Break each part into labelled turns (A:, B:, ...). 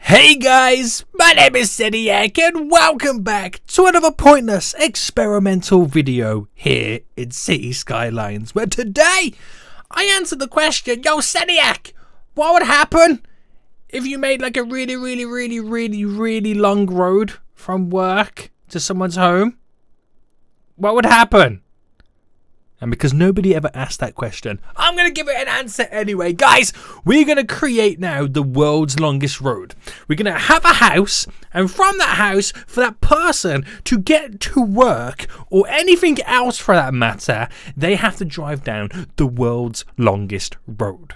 A: Hey guys, my name is Seniac and welcome back to another pointless experimental video here in City Skylines, where today I answer the question, yo Seniac, what would happen if you made like a really long road from work to someone's home? What would happen? And because nobody ever asked that question, I'm going to give it an answer anyway. Guys, we're going to create now the world's longest road. We're going to have a house, and from that house, for that person to get to work, or anything else for that matter, they have to drive down the world's longest road.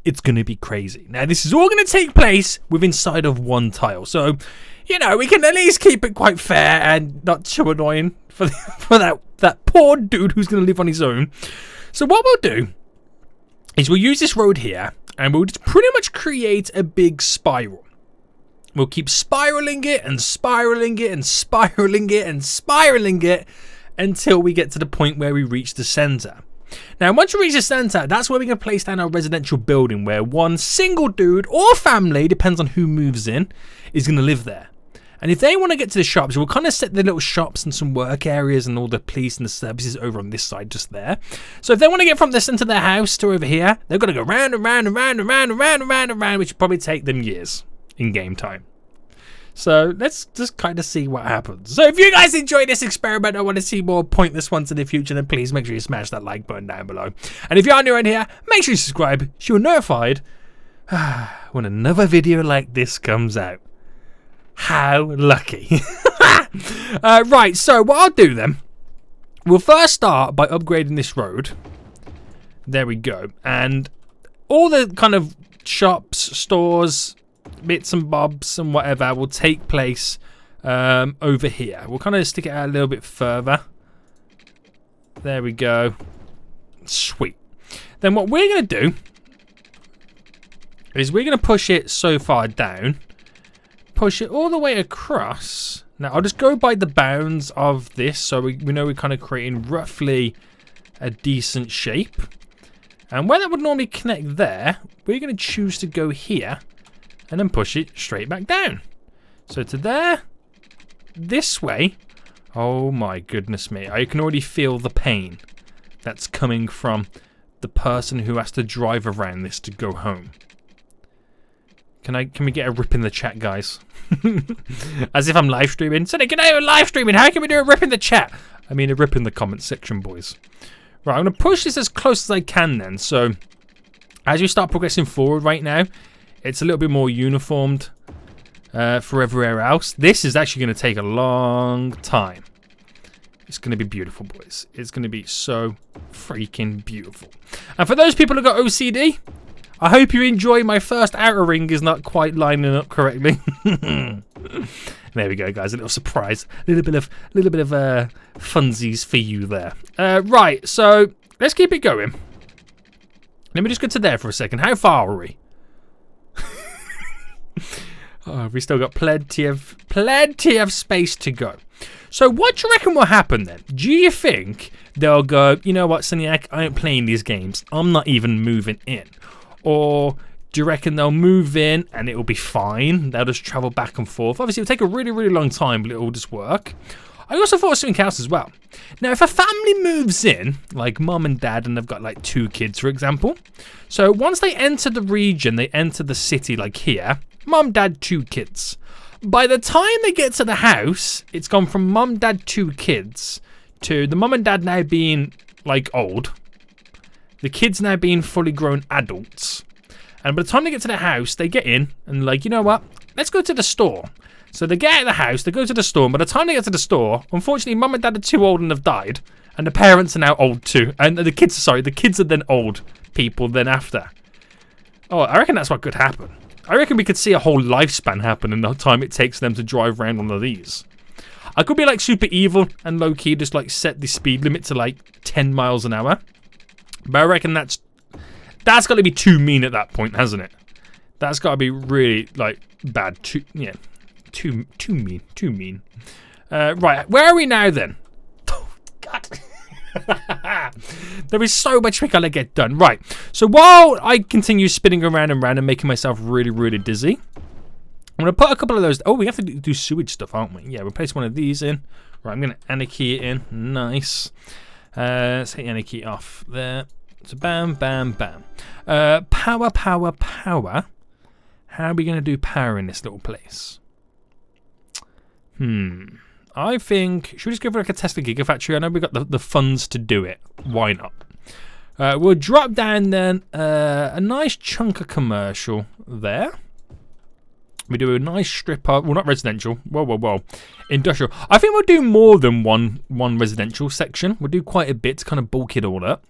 A: It's going to be crazy. Now, this is all going to take place within inside of one tile. So, you know, we can at least keep it quite fair and not too annoying for that poor dude who's going to live on his own. So what we'll do is we'll use this road here and we'll just pretty much create a big spiral. We'll keep spiraling it and spiraling it and spiraling it and spiraling it until we get to the point where we reach the center. Now, once we reach the center, that's where we're going to place down our residential building where one single dude or family, depends on who moves in, is going to live there. And if they want to get to the shops, we'll kind of set the little shops and some work areas and all the police and the services over on this side just there. So if they want to get from the center of their house to over here, they've got to go round and round and round and round and round and round and round, which will probably take them years in game time. So let's just kind of see what happens. So if you guys enjoy this experiment, I want to see more pointless ones in the future, then please make sure you smash that like button down below. And if you are new around here, make sure you subscribe so you're notified when another video like this comes out. How lucky. Right, so what I'll do then, we'll first start by upgrading this road. There we go. And all the kind of shops, stores, bits and bobs and whatever will take place over here. We'll kind of stick it out a little bit further. There we go. Sweet. Then what we're going to do is we're going to push it so far down. Push it all the way across. Now, I'll just go by the bounds of this so we know we're kind of creating roughly a decent shape. And where that would normally connect there, we're going to choose to go here and then push it straight back down. So to there, this way. Oh my goodness me. I can already feel the pain that's coming from the person who has to drive around this to go home. Can we get a rip in the chat, guys? As if I'm live streaming. So can I have a live streaming? How can we do a rip in the chat? I mean a rip in the comment section, boys. Right, I'm going to push this as close as I can then. So as you start progressing forward right now, it's a little bit more uniformed for everywhere else. This is actually going to take a long time. It's going to be beautiful, boys. It's going to be so freaking beautiful. And for those people who got OCD, I hope you enjoy my first outer ring is not quite lining up correctly. There we go, guys. A little surprise. A little bit of funsies for you there. Right, so let's keep it going. Let me just get to there for a second. How far are we? Oh, we still got plenty of space to go. So what do you reckon will happen then? Do you think they'll go, you know what, Seniac, I ain't playing these games. I'm not even moving in. Or do you reckon they'll move in and it'll be fine? They'll just travel back and forth. Obviously, it'll take a really long time, but it'll just work. I also thought of something else as well. Now, if a family moves in, like mum and dad, and they've got like 2 kids, for example. So once they enter the region, they enter the city like here. Mum, dad, 2 kids. By the time they get to the house, it's gone from mum, dad, 2 kids to the mum and dad now being like old. The kids now being fully grown adults. And by the time they get to the house, they get in and like, you know what? Let's go to the store. So they get out of the house, they go to the store. And by the time they get to the store, unfortunately, mum and dad are too old and have died. And the parents are now old too. And the kids are then old people then after. Oh, I reckon that's what could happen. I reckon we could see a whole lifespan happen in the time it takes them to drive around one of these. I could be like super evil and low-key just like set the speed limit to like 10 miles an hour. But I reckon that's got to be too mean at that point, hasn't it? That's got to be really like bad. Too mean. Right, where are we now then? Oh, God. There is so much we gotta get done. Right, so while I continue spinning around and making myself really dizzy, I'm going to put a couple of those. Oh, we have to do sewage stuff, aren't we? Yeah, we'll place one of these in. Right, I'm going to anarchy it in. Nice. Let's hit anarchy off there. So bam, bam, bam. Power, power, power. How are we going to do power in this little place? I think... Should we just go for like a Tesla Gigafactory? I know we've got the funds to do it. Why not? We'll drop down then a nice chunk of commercial there. We do a nice strip of... Well, not residential. Whoa. Industrial. I think we'll do more than one residential section. We'll do quite a bit to kind of bulk it all up.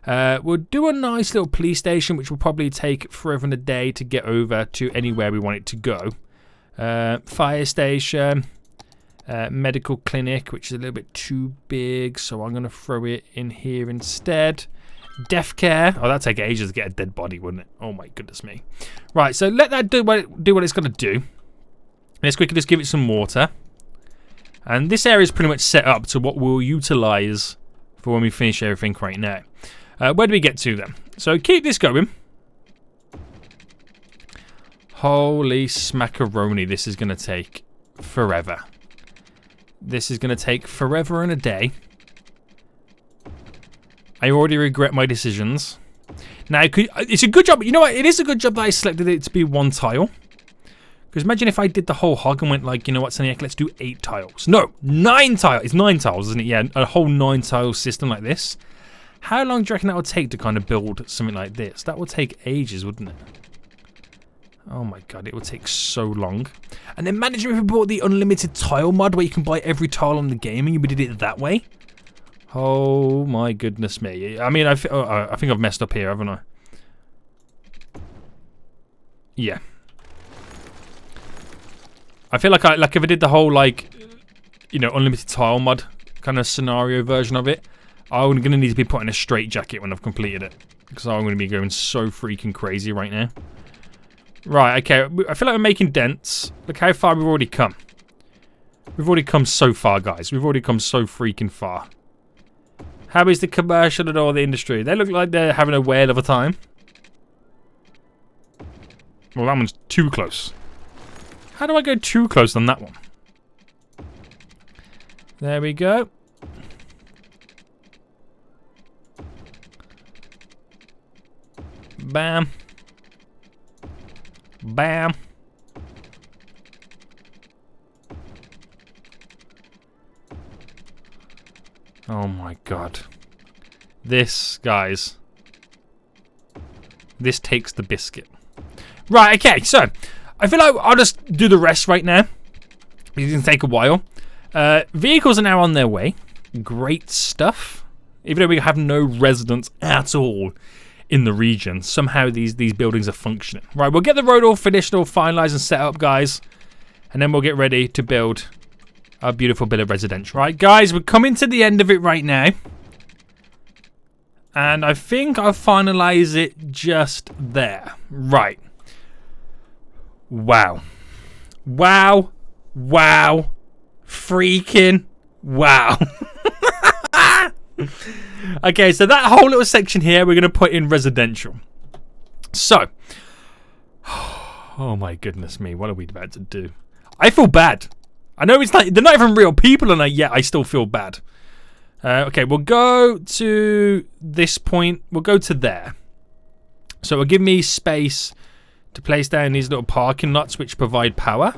A: We'll do a nice little police station, which will probably take forever and a day to get over to anywhere we want it to go. Fire station. Medical clinic, which is a little bit too big, so I'm going to throw it in here instead. Death care. Oh, that'd take ages to get a dead body, wouldn't it? Oh my goodness me. Right, so let that do what it's going to do. Let's quickly just give it some water. And this area is pretty much set up to what we'll utilize for when we finish everything right now. Where do we get to then? So keep this going. Holy smackaroni, this is going to take forever. This is going to take forever and a day. I already regret my decisions. Now, it's a good job. You know what? It is a good job that I selected it to be one tile. Because imagine if I did the whole hog and went like, you know what, Soniac, let's do 8 tiles. No, 9 tiles. It's 9 tiles, isn't it? Yeah, a whole 9 tile system like this. How long do you reckon that would take to kind of build something like this? That would take ages, wouldn't it? Oh my god, it would take so long. And then imagine if we bought the unlimited tile mod where you can buy every tile on the game and we did it that way. Oh my goodness me. I mean, I think I've messed up here, haven't I? Yeah. I feel like if I did the whole, like, you know, unlimited tile mod kind of scenario version of it, I'm going to need to be putting a straight jacket when I've completed it. Because I'm going to be going so freaking crazy right now. Right, okay. I feel like we're making dents. Look how far we've already come. We've already come so far, guys. We've already come so freaking far. How is the commercial and all the industry? They look like they're having a whale of a time. Well, that one's too close. How do I go too close on that one? There we go. Bam. Bam. Oh my god. This, guys. This takes the biscuit. Right, okay, so I feel like I'll just do the rest right now. It's going to take a while. Vehicles are now on their way. Great stuff. Even though we have no residents at all in the region, somehow these buildings are functioning. Right, we'll get the road all finished, all finalized and set up, guys. And then we'll get ready to build our beautiful bit of residential. Right, guys, we're coming to the end of it right now. And I think I'll finalize it just there. Right. Wow. Wow. Wow. Freaking wow. Okay, so that whole little section here, we're going to put in residential. So. Oh my goodness me, what are we about to do? I feel bad. I know it's like, they're not even real people and yet I still feel bad. Okay, we'll go to this point. We'll go to there. So it'll give me space to place down these little parking lots which provide power.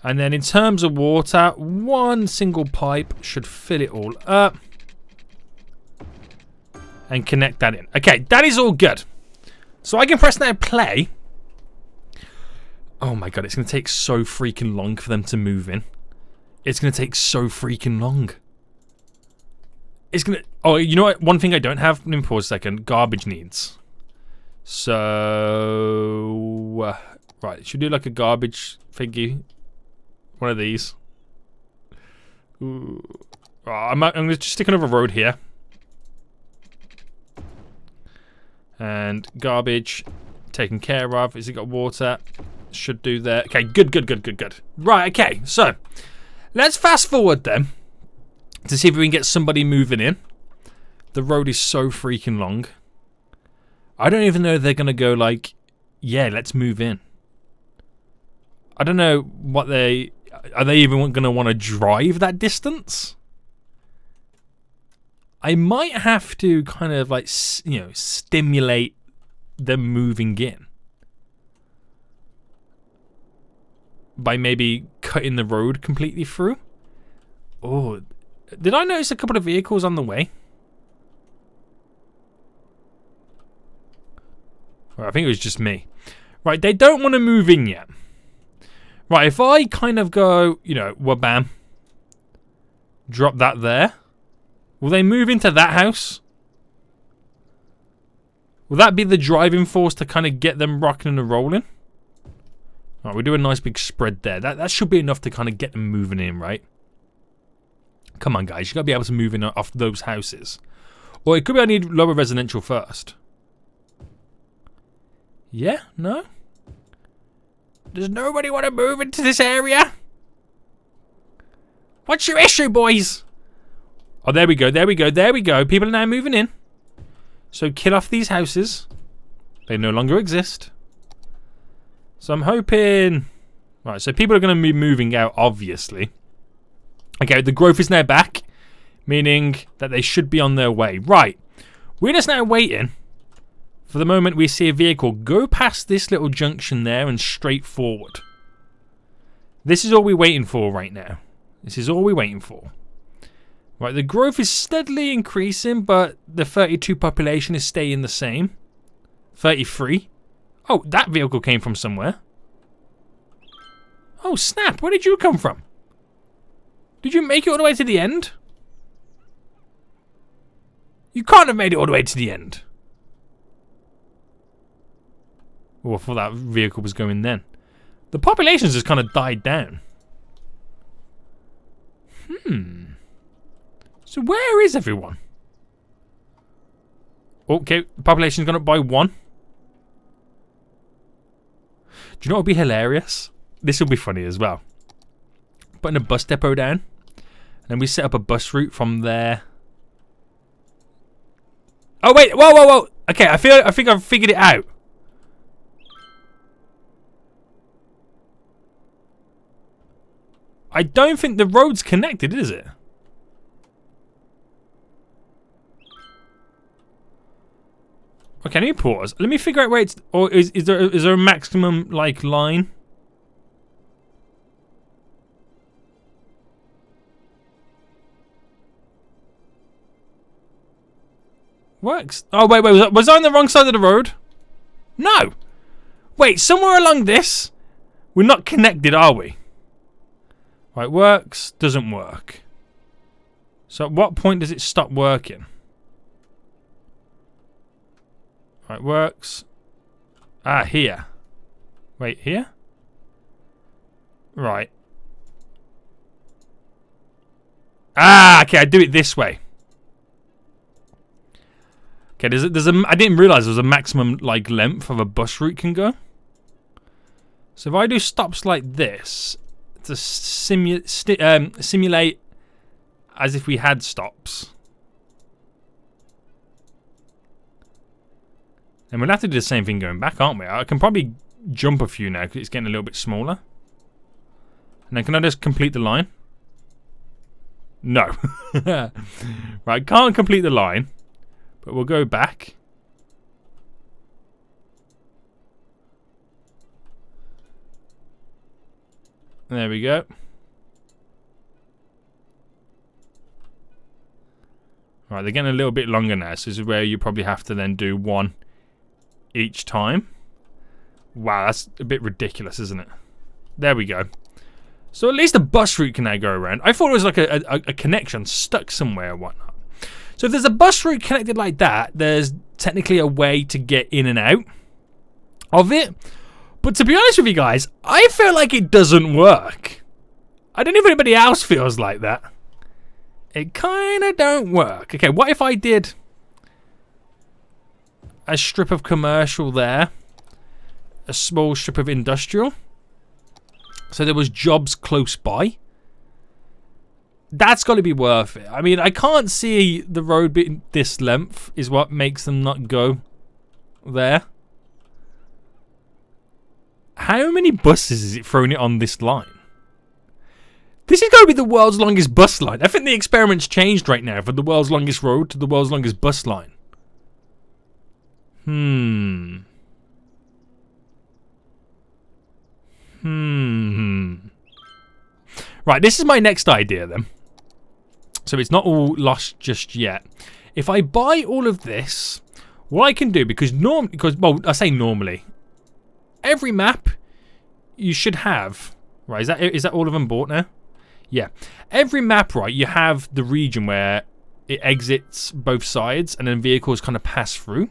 A: And then in terms of water, one single pipe should fill it all up. And connect that in. Okay, that is all good. So I can press now play. Oh my god, it's going to take so freaking long for them to move in. It's going to take so freaking long. It's going to... Oh, you know what? One thing I don't have... Let me pause a second. Garbage needs. So... right, should we do like a garbage thingy? One of these. Ooh. Oh, I'm going to just stick another road here. And garbage taken care of. Has it got water? Should do that. Okay, good. Right, okay, so let's fast forward then to see if we can get somebody moving in. The road is so freaking long. I don't even know if they're going to go like, yeah, let's move in. I don't know what they... Are they even going to want to drive that distance? I might have to kind of like, you know, stimulate them moving in. By maybe cutting the road completely through. Oh, did I notice a couple of vehicles on the way? Well, I think it was just me. Right, they don't want to move in yet. Right, if I kind of go, you know, wabam. Drop that there. Will they move into that house? Will that be the driving force to kind of get them rocking and rolling? Alright, we do a nice big spread there. That should be enough to kind of get them moving in, right? Come on, guys. You got to be able to move in off those houses. Or it could be I need lower residential first. Yeah? No? Does nobody want to move into this area? What's your issue, boys? Oh, there we go. There we go. There we go. People are now moving in. So kill off these houses. They no longer exist. So I'm hoping... Right, so people are going to be moving out, obviously. Okay, the growth is now back. Meaning that they should be on their way. Right. We're just now waiting for the moment we see a vehicle go past this little junction there and straight forward. This is all we're waiting for right now. This is all we're waiting for. Right, the growth is steadily increasing, but the 32 population is staying the same. 33. Oh, that vehicle came from somewhere. Oh, snap. Where did you come from? Did you make it all the way to the end? You can't have made it all the way to the end. Oh, I thought that vehicle was going then. The population's just kind of died down. So where is everyone? Okay, the population's gone up by 1. Do you know what would be hilarious? This will be funny as well. Putting a bus depot down. And then we set up a bus route from there. Oh wait, whoa, whoa, whoa. Okay, I think I've figured it out. I don't think the road's connected, is it? Okay, let me pause. Let me figure out where it's... Or is there a maximum, like, line? Works. Oh, wait. Was I on the wrong side of the road? No. Wait, somewhere along this, we're not connected, are we? Right, works, doesn't work. So at what point does it stop working? Right, works. Ah, here. Wait, here? Right. Ah, okay, I do it this way. Okay, I didn't realize there was a maximum like length of a bus route can go. So if I do stops like this to simulate as if we had stops, then we'll have to do the same thing going back, aren't we? I can probably jump a few now because it's getting a little bit smaller. And then can I just complete the line? No. Right, can't complete the line. But we'll go back. There we go. Right, they're getting a little bit longer now. So this is where you probably have to then do 1 each time. Wow, that's a bit ridiculous, isn't it? There we go. So at least a bus route can now go around. I thought it was like a connection stuck somewhere or whatnot. So if there's a bus route connected like that, there's technically a way to get in and out of it. But to be honest with you guys, I feel like it doesn't work. I don't know if anybody else feels like that. It kind of don't work. Okay, what if I did a strip of commercial there, a small strip of industrial, so there was jobs close by? That's got to be worth it. I mean, I can't see the road being this length is what makes them not go there. How many buses is it throwing it on this line? This is going to be the world's longest bus line. I think the experiment's changed right now from the world's longest road to the world's longest bus line. Right, this is my next idea then. So it's not all lost just yet. If I buy all of this, what I can do, well, I say normally, every map you should have, right, is that all of them bought now? Yeah. Every map, right, you have the region where it exits both sides and then vehicles kind of pass through.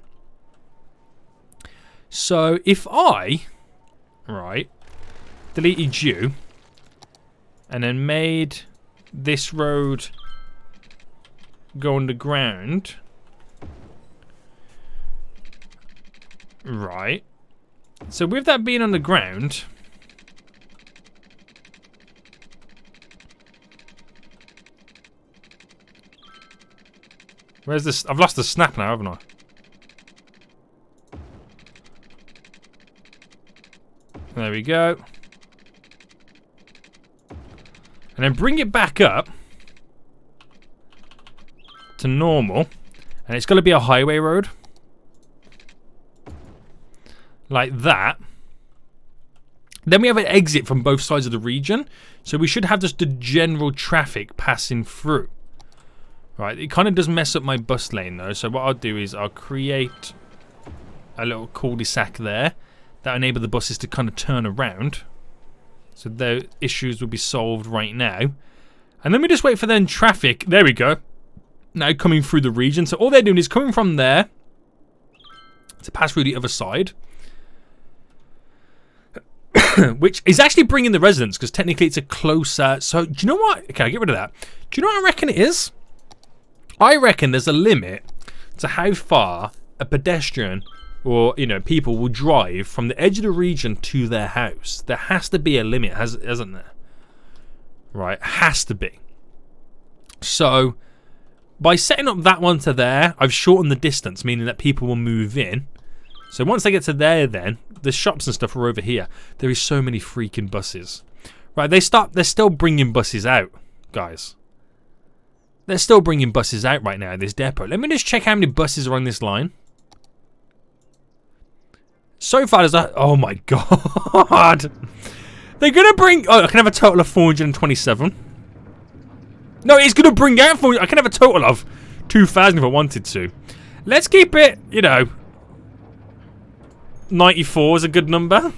A: So if I, right, deleted you and then made this road go underground, right, so with that being underground, where's this? I've lost the snap now, haven't I? There we go. And then bring it back up to normal. And it's going to be a highway road. Like that. Then we have an exit from both sides of the region. So we should have just the general traffic passing through. Right, it kind of does mess up my bus lane though, so what I'll do is I'll create a little cul-de-sac there that enable the buses to kind of turn around. So the issues will be solved right now. And then we just wait for then traffic, there we go, now coming through the region. So all they're doing is coming from there to pass through the other side. Which is actually bringing the residents, because technically it's a closer, so do you know what? Okay, I'll get rid of that. Do you know what I reckon it is? I reckon there's a limit to how far a pedestrian or, you know, people will drive from the edge of the region to their house. There has to be a limit, hasn't there? Right, has to be. So, by setting up that one to there, I've shortened the distance, meaning that people will move in. So once they get to there then, the shops and stuff are over here. There is so many freaking buses. Right, they're still bringing buses out, guys. They're still bringing buses out right now at this depot. Let me just check how many buses are on this line. So far, there's a... Oh my god. They're going to bring... Oh, I can have a total of 427. No, it's going to bring out... I can have a total of 2,000 if I wanted to. Let's keep it, you know... 94 is a good number.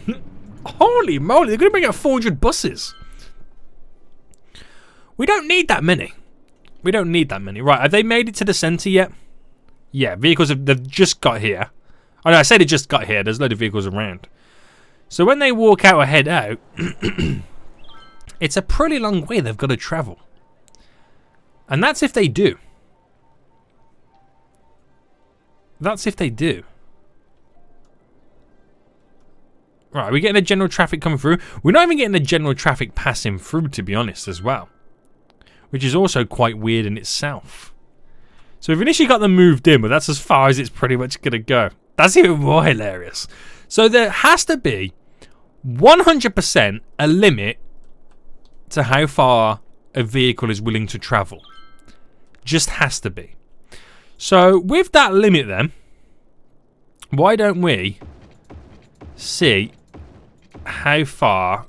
A: Holy moly, they're going to bring out 400 buses. We don't need that many. We don't need that many. Right, have they made it to the centre yet? Yeah, they've just got here. Oh no, I say they just got here. There's a load of vehicles around. So when they walk out or head out, it's a pretty long way they've got to travel. And that's if they do. That's if they do. Right, are we getting the general traffic coming through? We're not even getting the general traffic passing through, to be honest, as well. Which is also quite weird in itself. So we've initially got them moved in, but that's as far as it's pretty much going to go. That's even more hilarious. So there has to be 100% a limit to how far a vehicle is willing to travel. Just has to be. So with that limit then, why don't we see how far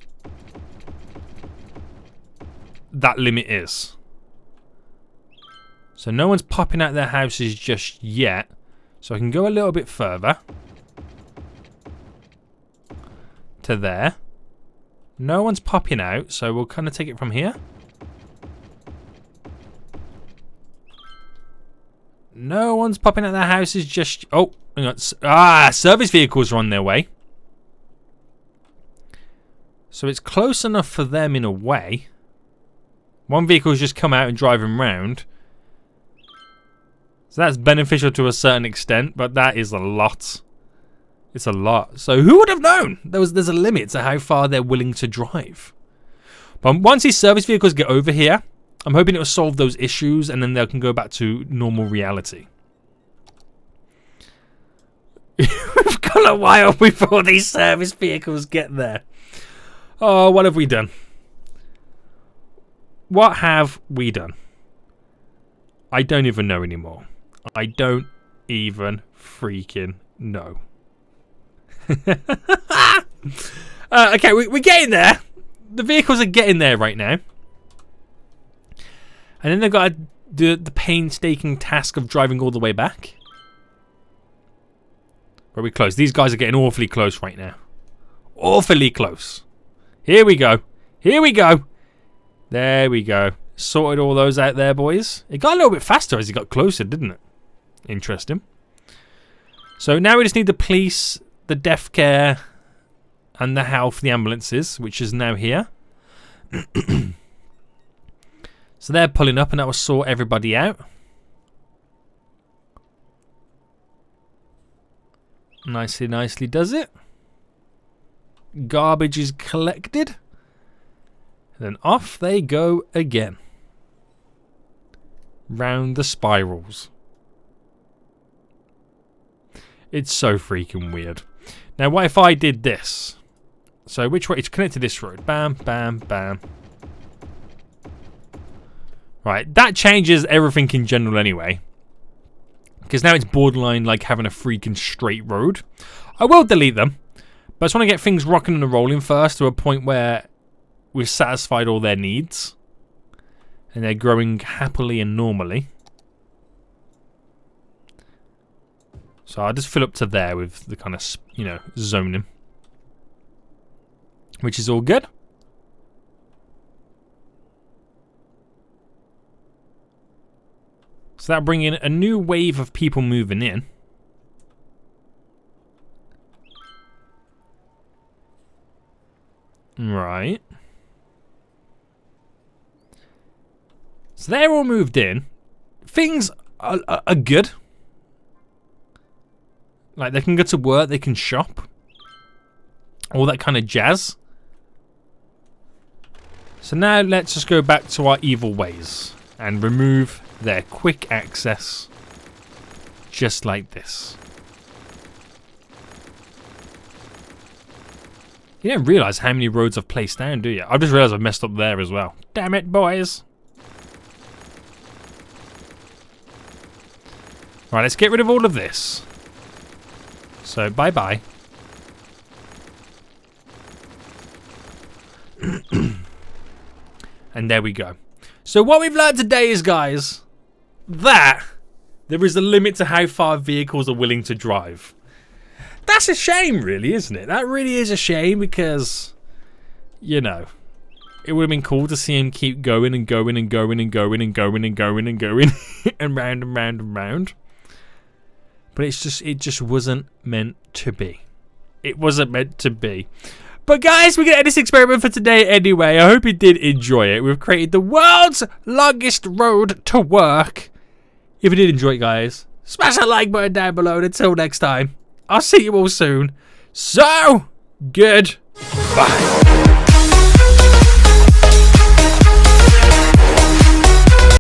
A: that limit is? So no one's popping out their houses just yet. So I can go a little bit further. To there. No one's popping out, so we'll kind of take it from here. No one's popping out their houses just... Oh, hang on. Service vehicles are on their way. So it's close enough for them in a way. One vehicle's just come out and driving round. So that's beneficial to a certain extent, but that is a lot. It's a lot. So who would have known? There's a limit to how far they're willing to drive. But once these service vehicles get over here, I'm hoping it will solve those issues and then they can go back to normal reality. We've gone a while before these service vehicles get there. Oh, what have we done? What have we done? I don't even know anymore. I don't even freaking know. Okay, we're getting there. The vehicles are getting there right now. And then they've got to do the painstaking task of driving all the way back. Very close. These guys are getting awfully close right now. Awfully close. Here we go. Here we go. There we go. Sorted all those out there, boys. It got a little bit faster as it got closer, didn't it? Interesting. So now we just need the police, the death care, and the health, the ambulances, which is now here. So they're pulling up, and that will sort everybody out. Nicely, nicely does it. Garbage is collected. Then off they go again. Round the spirals. It's so freaking weird. Now, what if I did this? So, which way? It's connected to this road. Bam, bam, bam. Right, that changes everything in general anyway. Because now it's borderline like having a freaking straight road. I will delete them. But I just want to get things rocking and rolling first to a point where we've satisfied all their needs. And they're growing happily and normally. So I'll just fill up to there with the kind of, you know, zoning. Which is all good. So that'll bring in a new wave of people moving in. Right. So they're all moved in. Things are good. Like, they can go to work, they can shop. All that kind of jazz. So now let's just go back to our evil ways. And remove their quick access. Just like this. You don't realise how many roads I've placed down, do you? I've just realised I've messed up there as well. Damn it, boys. Right, let's get rid of all of this. So, bye-bye. And there we go. So what we've learned today is, guys, that there is a limit to how far vehicles are willing to drive. That's a shame, really, isn't it? That really is a shame because, you know, it would have been cool to see him keep going and going and going and going and going and going and going and round and round and round. But it just wasn't meant to be. It wasn't meant to be. But guys, we're going to end this experiment for today anyway. I hope you did enjoy it. We've created the world's longest road to work. If you did enjoy it, guys, smash that like button down below. And until next time, I'll see you all soon. So, goodbye.